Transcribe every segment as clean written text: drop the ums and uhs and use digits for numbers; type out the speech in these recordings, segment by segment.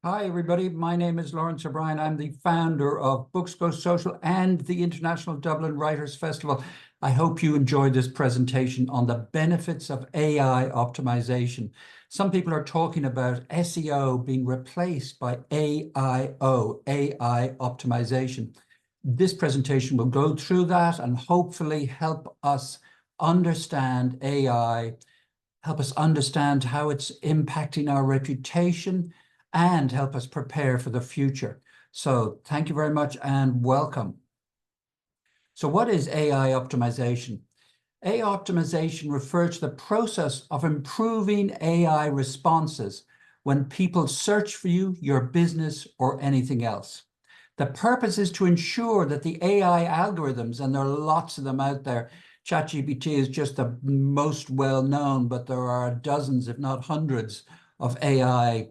Hi, everybody. My name is Lawrence O'Brien. I'm the founder of BooksGoSocial and the International Dublin Writers Festival. I hope you enjoyed this presentation on the benefits of AI optimization. Some people are talking about SEO being replaced by AIO, AI optimization. This presentation will go through that and hopefully help us understand AI, help us understand how it's impacting our reputation, and help us prepare for the future. So thank you very much and welcome. So what is AI optimization? AI optimization refers to the process of improving AI responses when people search for you, your business, or anything else. The purpose is to ensure that the AI algorithms, and there are lots of them out there, ChatGPT is just the most well-known, but there are dozens, if not hundreds, of AI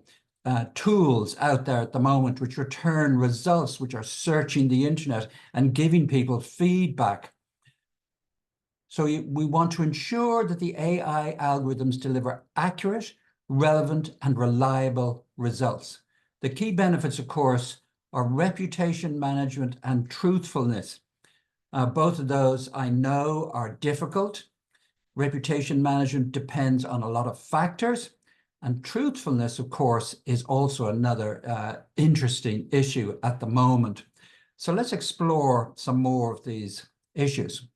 tools out there at the moment which return results, which are searching the internet and giving people feedback. So we want to ensure that the AI algorithms deliver accurate, relevant, and reliable results. The key benefits, of course, are reputation management and truthfulness. Both of those I know are difficult. Reputation management depends on a lot of factors. And truthfulness, of course, is also another interesting issue at the moment. So let's explore some more of these issues.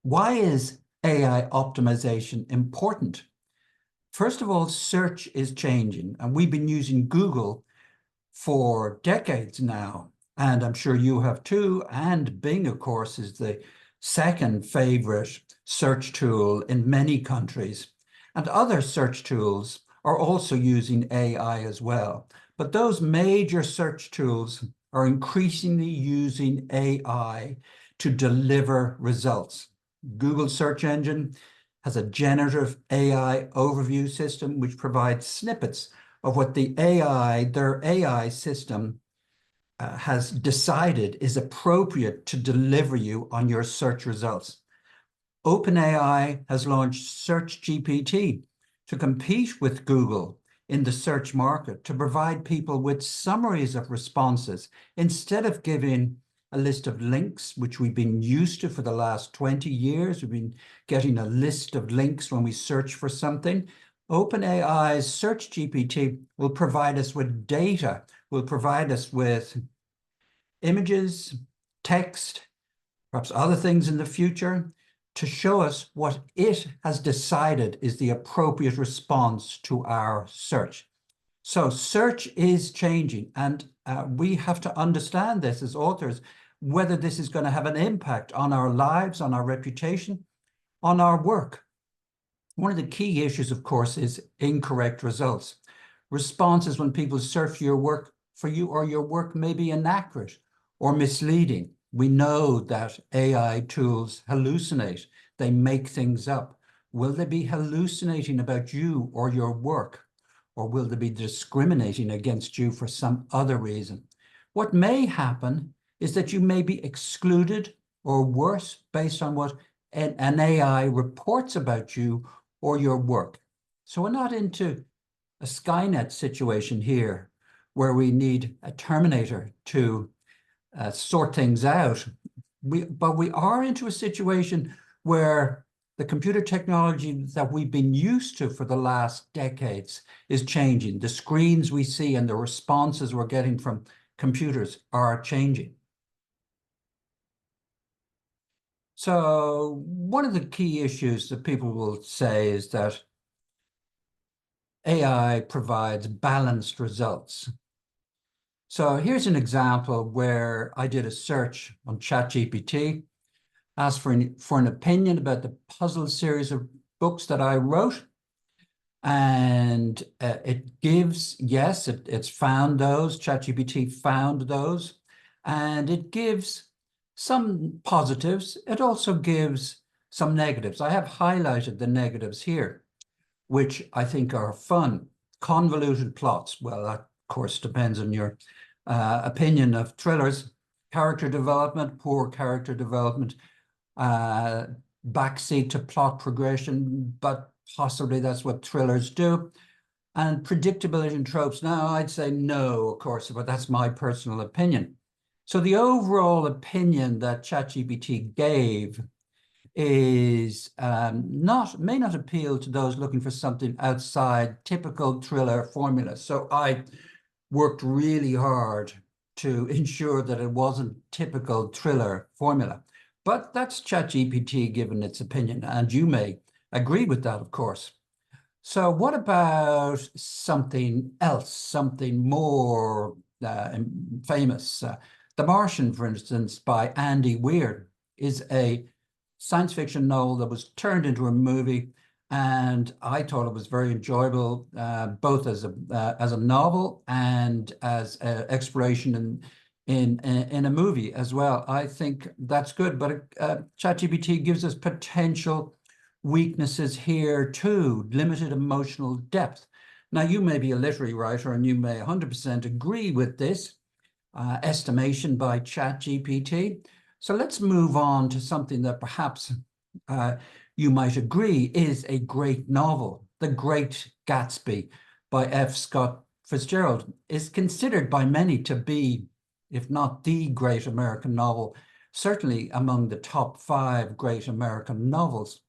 Why is AI optimization important? First of all, search is changing, and we've been using Google for decades now, and I'm sure you have too. And Bing, of course, is the second favorite search tool in many countries. And other search tools are also using AI as well. But those major search tools are increasingly using AI to deliver results. Google search engine has a generative AI overview system which provides snippets of what their AI system has decided is appropriate to deliver you on your search results. OpenAI has launched SearchGPT to compete with Google in the search market, to provide people with summaries of responses instead of giving a list of links, which we've been used to for the last 20 years. We've been getting a list of links when we search for something. OpenAI's SearchGPT will provide us with data, will provide us with images, text, perhaps other things in the future, to show us what it has decided is the appropriate response to our search. So search is changing, and we have to understand this as authors, whether this is going to have an impact on our lives, on our reputation, on our work. One of the key issues, of course, is incorrect results. Responses when people search your work for you, or your work may be inaccurate or misleading. We know that AI tools hallucinate. They make things up. Will they be hallucinating about you or your work? Or will they be discriminating against you for some other reason? What may happen is that you may be excluded, or worse, based on what an AI reports about you or your work. So we're not into a Skynet situation here where we need a Terminator to sort things out. But we are into a situation where the computer technology that we've been used to for the last decades is changing. The screens we see and the responses we're getting from computers are changing. So one of the key issues that people will say is that AI provides balanced results. So here's an example where I did a search on ChatGPT, asked for an opinion about the puzzle series of books that I wrote. And it gives, yes, it's found those, ChatGPT found those, and it gives some positives. It also gives some negatives. I have highlighted the negatives here, which I think are fun. Convoluted plots. Well, that, of course, depends on your opinion of thrillers. Character development, poor character development, backseat to plot progression, but possibly that's what thrillers do. and predictability and tropes. Now, I'd say no, of course, but that's my personal opinion. So the overall opinion that ChatGPT gave is may not appeal to those looking for something outside typical thriller formulas. So I worked really hard to ensure that it wasn't typical thriller formula. But that's ChatGPT given its opinion, and you may agree with that, of course. So what about something else, something more famous? The Martian, for instance, by Andy Weir, is a science fiction novel that was turned into a movie, and I thought it was very enjoyable, both as a novel and as exploration in a movie as well. I think that's good, but ChatGPT gives us potential weaknesses here too, limited emotional depth. Now, you may be a literary writer and you may 100% agree with this estimation by ChatGPT. So let's move on to something that perhaps you might agree is a great novel. The Great Gatsby by F. Scott Fitzgerald is considered by many to be, if not the great American novel, certainly among the top 5 great American novels.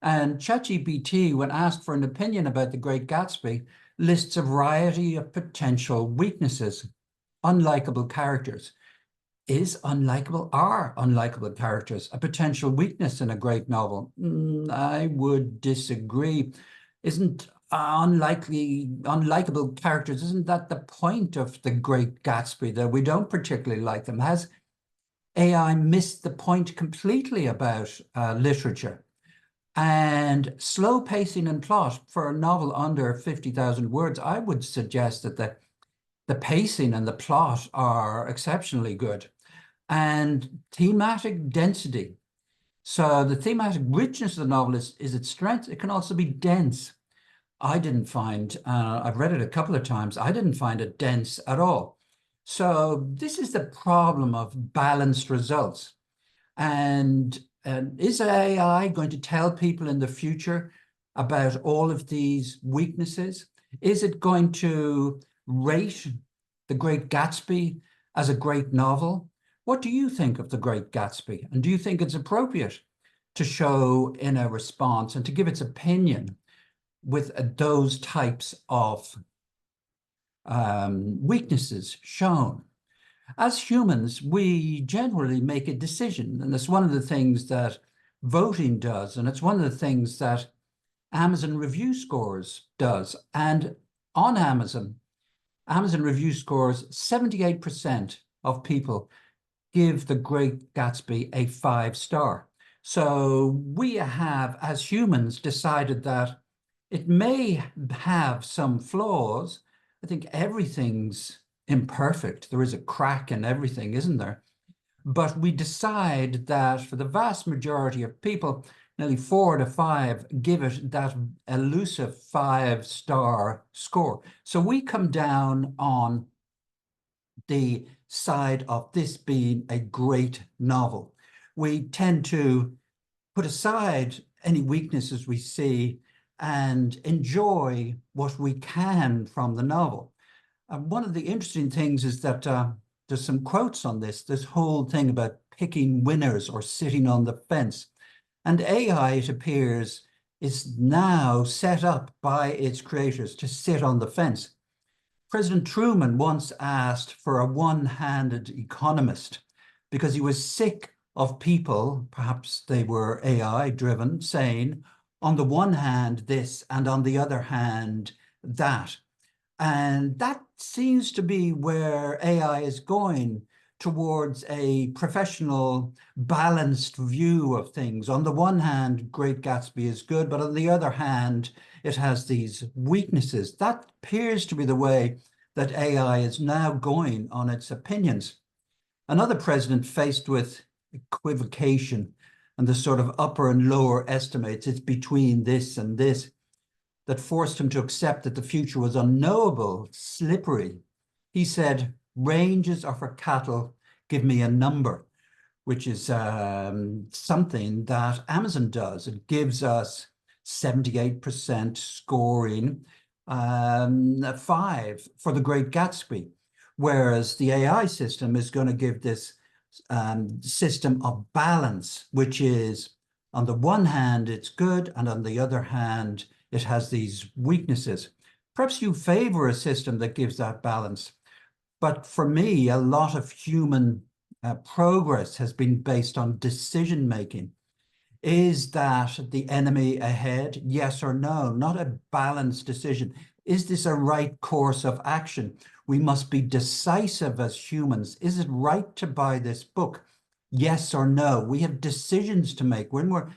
And ChatGPT, when asked for an opinion about The Great Gatsby, lists a variety of potential weaknesses. Unlikable characters. Are unlikable characters a potential weakness in a great novel? I would disagree. Isn't unlikable characters, isn't that the point of The Great Gatsby, that we don't particularly like them? Has AI missed the point completely about literature? And slow pacing and plot for a novel under 50,000 words, I would suggest that the pacing and the plot are exceptionally good. And thematic density. So the thematic richness of the novel is its strength. It can also be dense. I didn't find, I've read it a couple of times, I didn't find it dense at all. So this is the problem of balanced results. And is AI going to tell people in the future about all of these weaknesses? Is it going to rate The Great Gatsby as a great novel? What do you think of The Great Gatsby? And do you think it's appropriate to show in a response and to give its opinion with those types of weaknesses shown? As humans, we generally make a decision, and it's one of the things that voting does, and it's one of the things that Amazon review scores does. And on Amazon review scores, 78% of people give The Great Gatsby a 5-star. So we have, as humans, decided that it may have some flaws. I think everything's imperfect. There is a crack in everything, isn't there? But we decide that for the vast majority of people, nearly 4 to 5 give it that elusive 5-star score. So we come down on the side of this being a great novel. We tend to put aside any weaknesses we see and enjoy what we can from the novel. One of the interesting things is that there's some quotes on this whole thing about picking winners or sitting on the fence. And AI, it appears, is now set up by its creators to sit on the fence. President Truman once asked for a one-handed economist because he was sick of people, perhaps they were AI-driven, saying, on the one hand, this, and on the other hand, that. And that seems to be where AI is going, towards a professional, balanced view of things. On the one hand, Great Gatsby is good, but on the other hand, it has these weaknesses. That appears to be the way that AI is now going on its opinions. Another president faced with equivocation and the sort of upper and lower estimates, it's between this and this, that forced him to accept that the future was unknowable, slippery. He said, ranges are for cattle, give me a number, which is something that Amazon does. It gives us 78% scoring 5 for The Great Gatsby, whereas the AI system is going to give this system of balance, which is, on the one hand, it's good, and on the other hand, it has these weaknesses. Perhaps you favor a system that gives that balance. But for me, a lot of human progress has been based on decision making. Is that the enemy ahead? Yes or no? Not a balanced decision. Is this a right course of action? We must be decisive as humans. Is it right to buy this book? Yes or no? We have decisions to make. When we're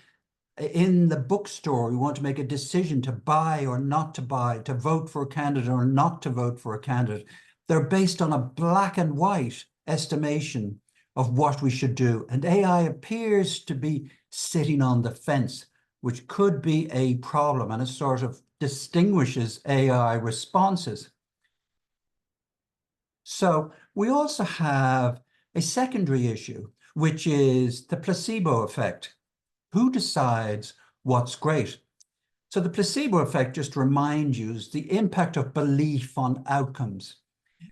in the bookstore, we want to make a decision to buy or not to buy, to vote for a candidate or not to vote for a candidate. They're based on a black and white estimation of what we should do. And AI appears to be sitting on the fence, which could be a problem, and it sort of distinguishes AI responses. So we also have a secondary issue, which is the placebo effect. Who decides what's great? So the placebo effect, just reminds you, is the impact of belief on outcomes.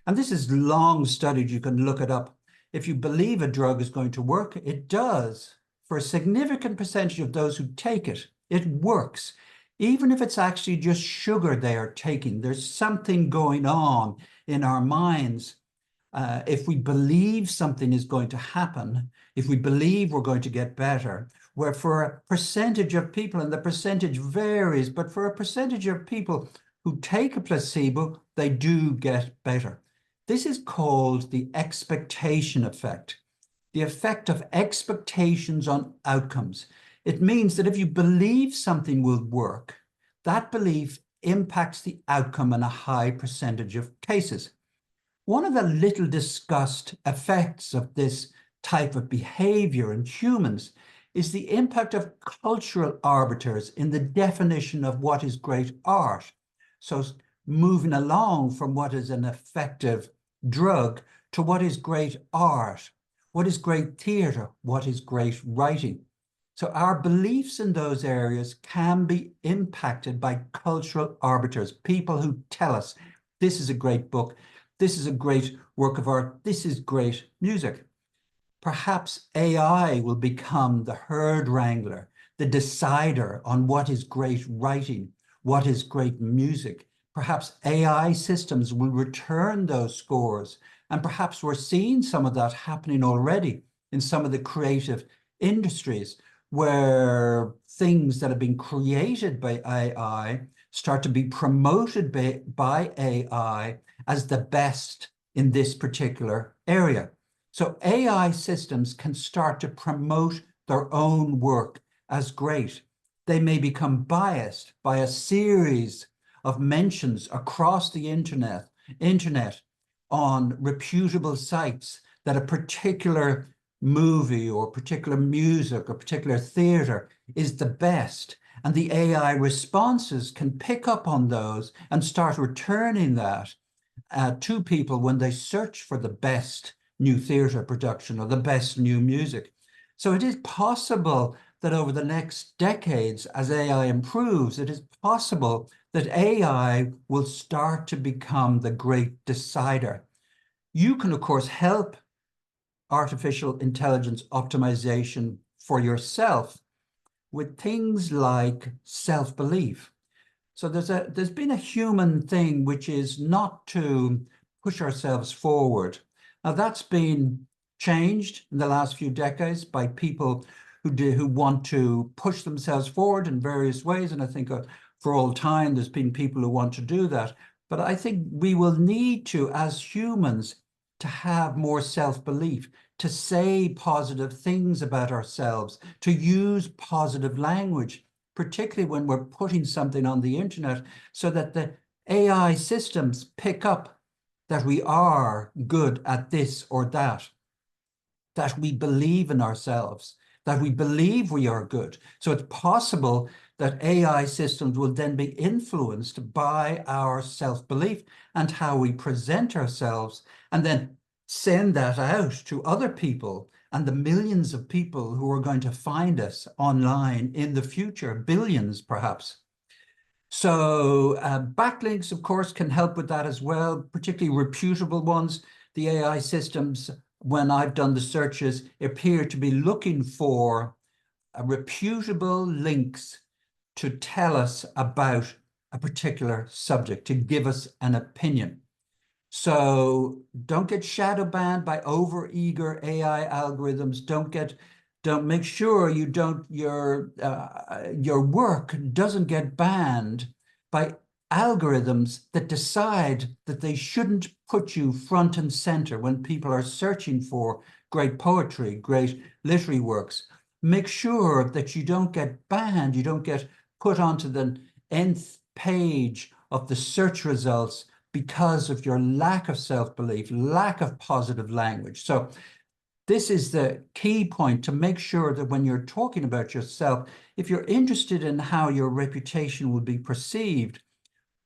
And this is long studied. You can look it up. If you believe a drug is going to work, it does. For a significant percentage of those who take it, it works. Even if it's actually just sugar they are taking, there's something going on in our minds. If we believe something is going to happen, if we believe we're going to get better, where for a percentage of people, and the percentage varies, but for a percentage of people who take a placebo, they do get better. This is called the expectation effect, the effect of expectations on outcomes. It means that if you believe something will work, that belief impacts the outcome in a high percentage of cases. One of the little discussed effects of this type of behavior in humans is the impact of cultural arbiters in the definition of what is great art. So moving along from what is an effective drug to what is great art, what is great theatre, what is great writing. So our beliefs in those areas can be impacted by cultural arbiters, people who tell us this is a great book, this is a great work of art, this is great music. Perhaps AI will become the herd wrangler, the decider on what is great writing, what is great music. Perhaps AI systems will return those scores. And perhaps we're seeing some of that happening already in some of the creative industries, where things that have been created by AI start to be promoted by AI as the best in this particular area. So AI systems can start to promote their own work as great. They may become biased by a series of mentions across the internet on reputable sites that a particular movie or particular music or particular theater is the best. And the AI responses can pick up on those and start returning that to people when they search for the best new theatre production or the best new music. So it is possible that over the next decades, as AI improves, it is possible that AI will start to become the great decider. You can, of course, help artificial intelligence optimization for yourself with things like self-belief. So there's been a human thing, which is not to push ourselves forward. Now that's been changed in the last few decades by people who want to push themselves forward in various ways. And I think for all time, there's been people who want to do that. But I think we will need to, as humans, to have more self-belief, to say positive things about ourselves, to use positive language, particularly when we're putting something on the internet, so that the AI systems pick up that we are good at this or that we believe in ourselves, that we believe we are good. So it's possible that AI systems will then be influenced by our self-belief and how we present ourselves, and then send that out to other people and the millions of people who are going to find us online in the future, billions perhaps. So backlinks, of course, can help with that as well, particularly reputable ones. The AI systems, when I've done the searches, appear to be looking for reputable links to tell us about a particular subject, to give us an opinion. So don't get shadow banned by over-eager AI algorithms. Don't make sure you don't your work doesn't get banned by algorithms that decide that they shouldn't put you front and center when people are searching for great poetry, great literary works. Make sure that you don't get banned, you don't get put onto the nth page of the search results because of your lack of self-belief, lack of positive language. So this is the key point, to make sure that when you're talking about yourself, if you're interested in how your reputation will be perceived,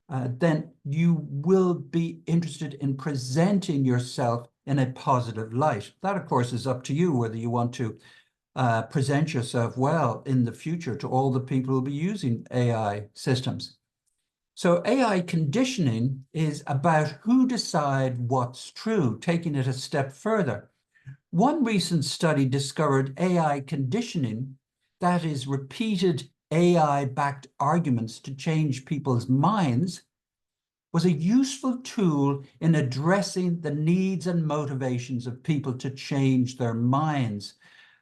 then you will be interested in presenting yourself in a positive light. That, of course, is up to you whether you want to present yourself well in the future to all the people who will be using AI systems. So AI conditioning is about who decide what's true, taking it a step further. One recent study discovered AI conditioning, that is repeated AI-backed arguments to change people's minds, was a useful tool in addressing the needs and motivations of people to change their minds.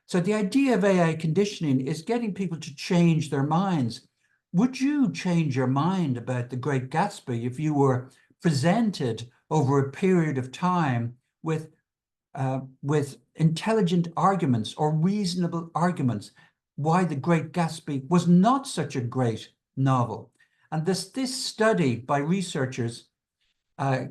So the idea of AI conditioning is getting people to change their minds. Would you change your mind about The Great Gatsby if you were presented over a period of time with intelligent arguments or reasonable arguments why The Great Gatsby was not such a great novel? And this study by researchers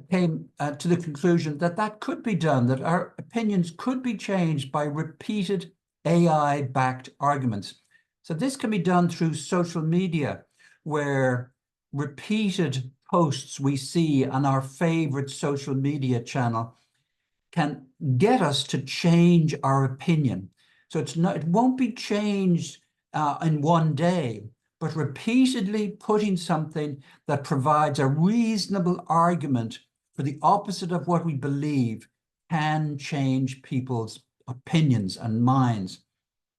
came to the conclusion that that could be done, that our opinions could be changed by repeated AI-backed arguments. So this can be done through social media, where repeated posts we see on our favorite social media channel can get us to change our opinion. So it won't be changed in one day, but repeatedly putting something that provides a reasonable argument for the opposite of what we believe can change people's opinions and minds.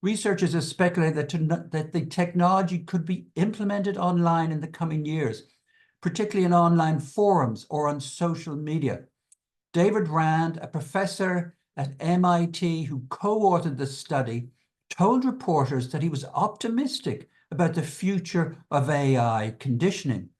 Researchers have speculated that the technology could be implemented online in the coming years, particularly in online forums or on social media. David Rand, a professor at MIT who co-authored the study, told reporters that he was optimistic about the future of AI conditioning.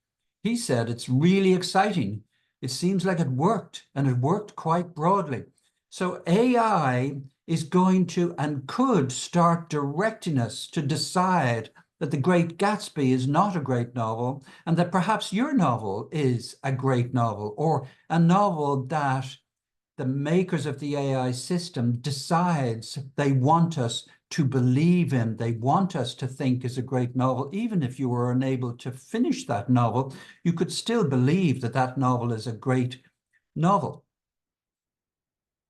He said, "It's really exciting. It seems like it worked, and it worked quite broadly." So AI is going to and could start directing us to decide that The Great Gatsby is not a great novel, and that perhaps your novel is a great novel, or a novel that the makers of the AI system decides they want us to believe in, they want us to think is a great novel. Even if you were unable to finish that novel, you could still believe that that novel is a great novel.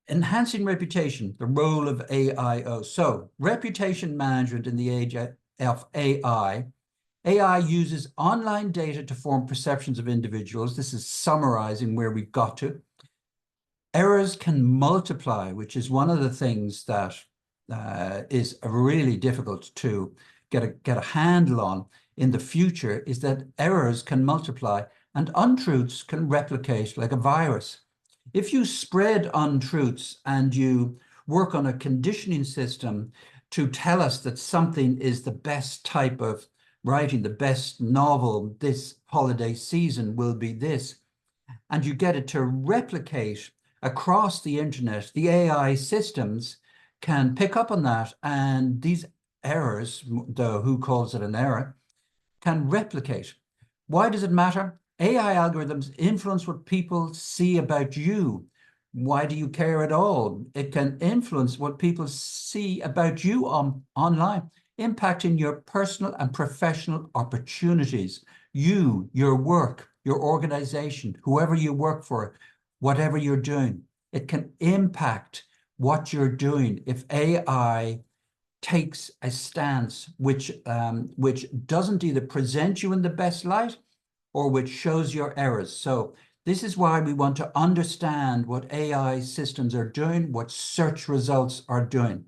Enhancing reputation, the role of AIO. So reputation management in the age of AI. AI uses online data to form perceptions of individuals. This is summarizing where we've got to. Errors can multiply, which is one of the things that is really difficult to get a handle on in the future, is that errors can multiply and untruths can replicate like a virus. If you spread untruths and you work on a conditioning system to tell us that something is the best type of writing, the best novel this holiday season will be this, and you get it to replicate across the internet, the AI systems can pick up on that, and these errors, though who calls it an error, can replicate. Why does it matter? AI algorithms influence what people see about you. Why do you care at all? It can influence what people see about you online, impacting your personal and professional opportunities. You, your work, your organization, whoever you work for, whatever you're doing, it can impact what you're doing if AI takes a stance which doesn't either present you in the best light or which shows your errors. So this is why we want to understand what AI systems are doing, what search results are doing.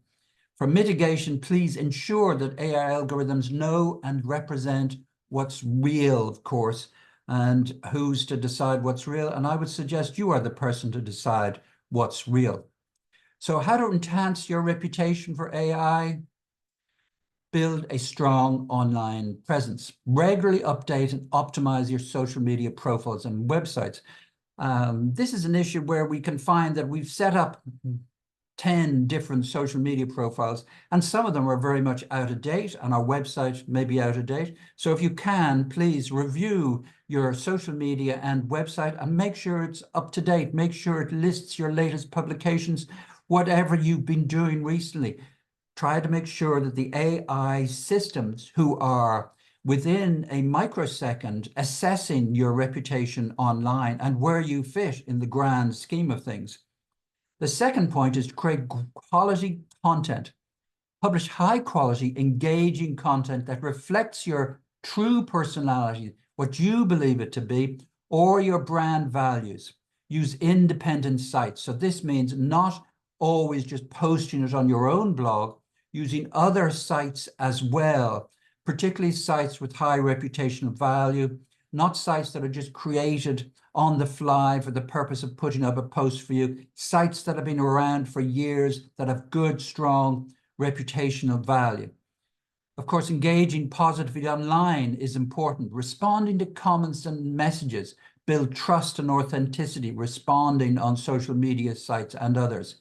For mitigation, please ensure that AI algorithms know and represent what's real, of course, and who's to decide what's real. And I would suggest you are the person to decide what's real. So how to enhance your reputation for AI? Build a strong online presence. Regularly update and optimize your social media profiles and websites. This is an issue where we can find that we've set up 10 different social media profiles, and some of them are very much out of date, and our website may be out of date. So if you can, please review your social media and website and make sure it's up to date. Make sure it lists your latest publications, whatever you've been doing recently. Try to make sure that the AI systems, who are within a microsecond assessing your reputation online and where you fit in the grand scheme of things. The second point is to create quality content. Publish high quality, engaging content that reflects your true personality, what you believe it to be, or your brand values. Use independent sites. So this means not always just posting it on your own blog, using other sites as well, particularly sites with high reputational value, not sites that are just created on the fly for the purpose of putting up a post for you, sites that have been around for years, that have good, strong reputational value. Of course, engaging positively online is important. Responding to comments and messages, build trust and authenticity, responding on social media sites and others.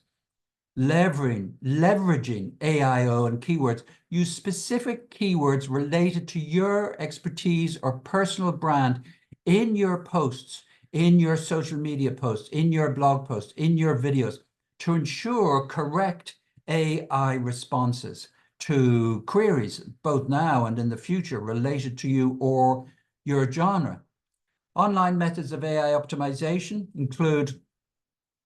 Leveraging AIO and keywords. Use specific keywords related to your expertise or personal brand in your posts, in your social media posts, in your blog posts, in your videos, to ensure correct AI responses to queries, both now and in the future, related to you or your genre. Online methods of AI optimization include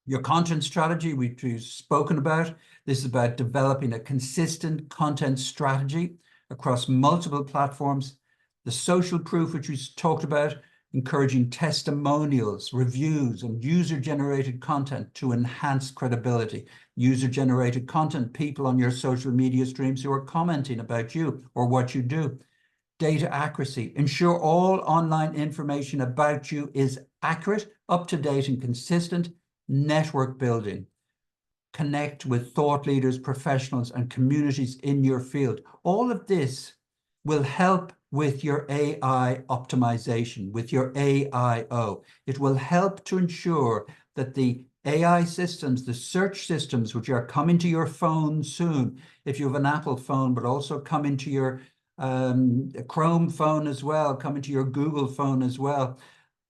your content strategy, which we've spoken about. This is about developing a consistent content strategy across multiple platforms. The social proof, which we talked about, encouraging testimonials, reviews, and user-generated content to enhance credibility. User-generated content, people on your social media streams who are commenting about you or what you do. Data accuracy. Ensure all online information about you is accurate, up-to-date, and consistent. Network building. Connect with thought leaders, professionals, and communities in your field. All of this will help with your AI optimization, with your AIO. It will help to ensure that the AI systems, the search systems, which are coming to your phone soon, if you have an Apple phone, but also coming to your Chrome phone as well, coming to your Google phone as well,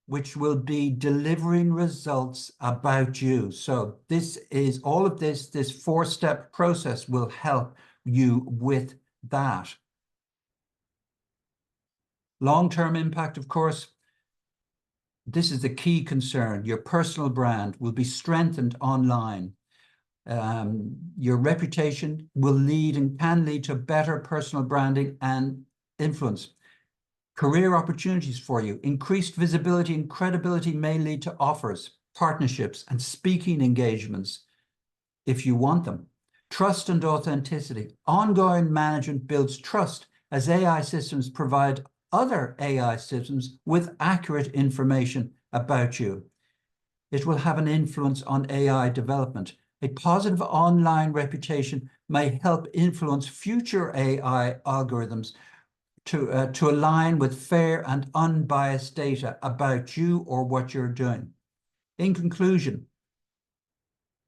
which will be delivering results about you. So this is all of this four-step process will help you with that. Long-term impact, of course, this is the key concern. Your personal brand will be strengthened online. Your reputation will lead and can lead to better personal branding and influence. Career opportunities for you. Increased visibility and credibility may lead to offers, partnerships, and speaking engagements if you want them. Trust and authenticity. Ongoing management builds trust as AI systems provide other AI systems with accurate information about you. It will have an influence on AI development. A positive online reputation may help influence future AI algorithms to align with fair and unbiased data about you or what you're doing. In conclusion,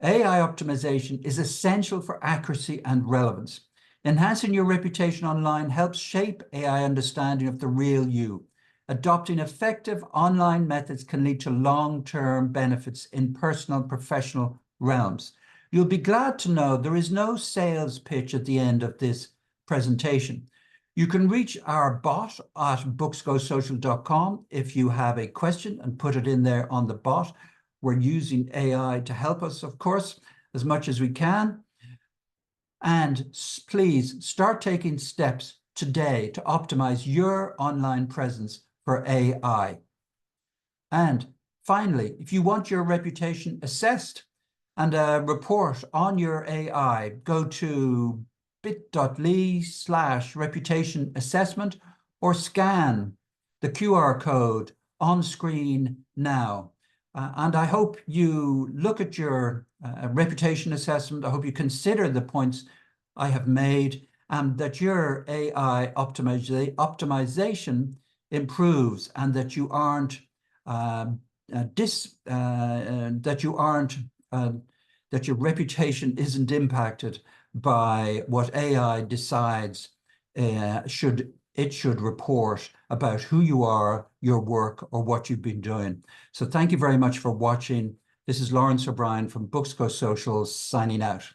AI optimization is essential for accuracy and relevance. Enhancing your reputation online helps shape AI understanding of the real you. Adopting effective online methods can lead to long-term benefits in personal and professional realms. You'll be glad to know there is no sales pitch at the end of this presentation. You can reach our bot at BooksGoSocial.com if you have a question and put it in there on the bot. We're using AI to help us, of course, as much as we can. And please start taking steps today to optimize your online presence for AI. And finally, if you want your reputation assessed and a report on your AI, go to bit.ly/reputation assessment or scan the QR code on screen now. And I hope you look at your reputation assessment. I hope you consider the points I have made and that your AI optimization improves and that you aren't that your reputation isn't impacted by what AI decides it should report about who you are, your work, or what you've been doing. So thank you very much for watching. This is Lawrence O'Brien from Books Go Social signing out.